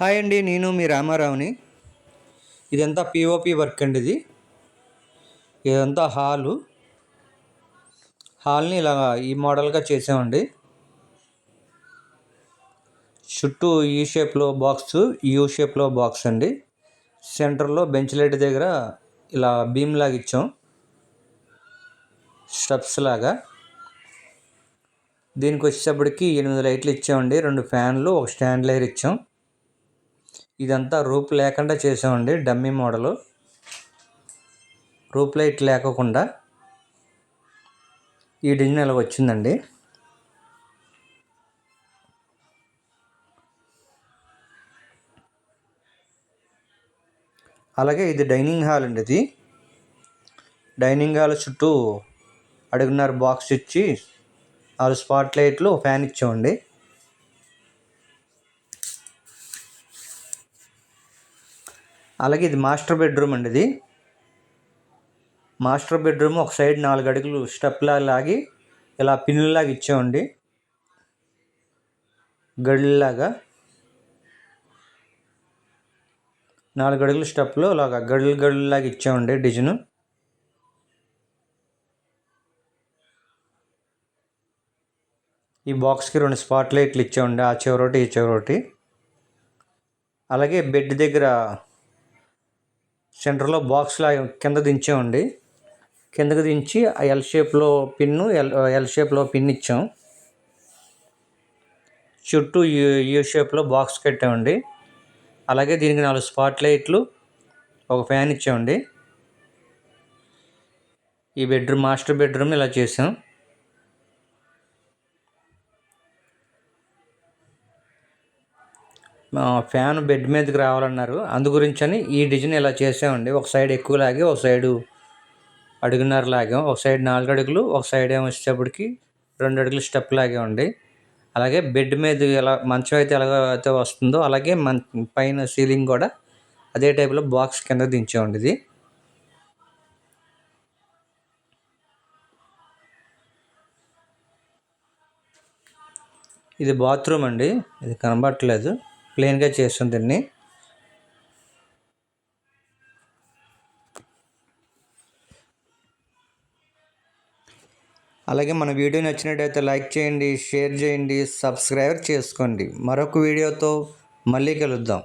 Hi అండి, నేను మీ రామారావుని. ఇదంతా పిఓపి వర్క్ అండి. ఇదంతా హాల్ని ఇలా ఈ మోడల్గా చేసామండి. చుట్టూ యూ షేప్లో బాక్స్ అండి. సెంటర్లో బెంచ్ లైట్ దగ్గర ఇలా బీమ్ లాగా ఇచ్చాం, స్టెప్స్ లాగా. దీనికి వచ్చేటప్పటికి 8 లైట్లు ఇచ్చామండి, 2 ఫ్యాన్లు, ఒక స్టాండ్ లైర్ ఇచ్చాం. ఇదంతా రూప్ లేకుండా చేసామండి, డమ్మీ మోడలు. రూప్ లైట్ లేకుండా ఈ డిజైన్ ఇలా వచ్చిందండి. అలాగే ఇది డైనింగ్ హాల్ అండి. డైనింగ్ హాల్ చుట్టూ అడుగున్నర బాక్స్ ఇచ్చి 4 స్పాట్ లైట్లు, ఫ్యాన్ ఇచ్చామండి. అలాగే ఇది మాస్టర్ బెడ్రూమ్ అండి. మాస్టర్ బెడ్రూమ్ ఒక సైడ్ 4 అడుగులు స్టెప్లా లాగి ఇలా పిన్నులాగా ఇచ్చామండి, గడిలాగా. 4 అడుగుల స్టెప్లో ఇలాగా గడులాగా ఇచ్చామండి డిజైన్. ఈ బాక్స్కి 2 స్పాట్ లైట్లు ఇచ్చామండి, ఆ చివరొకటి ఈ చివరొకటి. అలాగే బెడ్ దగ్గర సెంటర్లో బాక్స్ లాగా కింద దించామండి. కిందకి దించి ఆ ఎల్ షేప్లో పిన్ ఇచ్చాం. చుట్టూ యూ షేప్లో బాక్స్ కట్టామండి. అలాగే దీనికి 4 స్పాట్ లైట్లు, ఒక ఫ్యాన్ ఇచ్చామండి. ఈ మాస్టర్ బెడ్రూమ్ ఇలా చేసాం. ఫ్యాన్ బెడ్ మీదకి రావాలన్నారు, అందు గురించని ఈ డిజైన్ ఇలా చేసామండి. ఒక సైడ్ ఎక్కువ లాగి, ఒక సైడు అడుగున్నర లాగాం. ఒక సైడ్ 4 అడుగులు, ఒక సైడ్ ఏమో వచ్చేటప్పటికి 2 అడుగులు స్టెప్ లాగామండి. అలాగే బెడ్ మీద ఎలా మంచం అయితే ఎలాగైతే వస్తుందో అలాగే పైన సీలింగ్ కూడా అదే టైప్లో బాక్స్ కింద దించామండి. ఇది బాత్రూమ్ అండి, ఇది కనబడట్లేదు, ప్లెయిన్గా చేస్తాం దీన్ని. అలాగే మన వీడియో నచ్చినట్టయితే లైక్ చేయండి, షేర్ చేయండి, సబ్స్క్రైబ్ చేసుకోండి. మరొక వీడియోతో మళ్ళీ కలుద్దాం.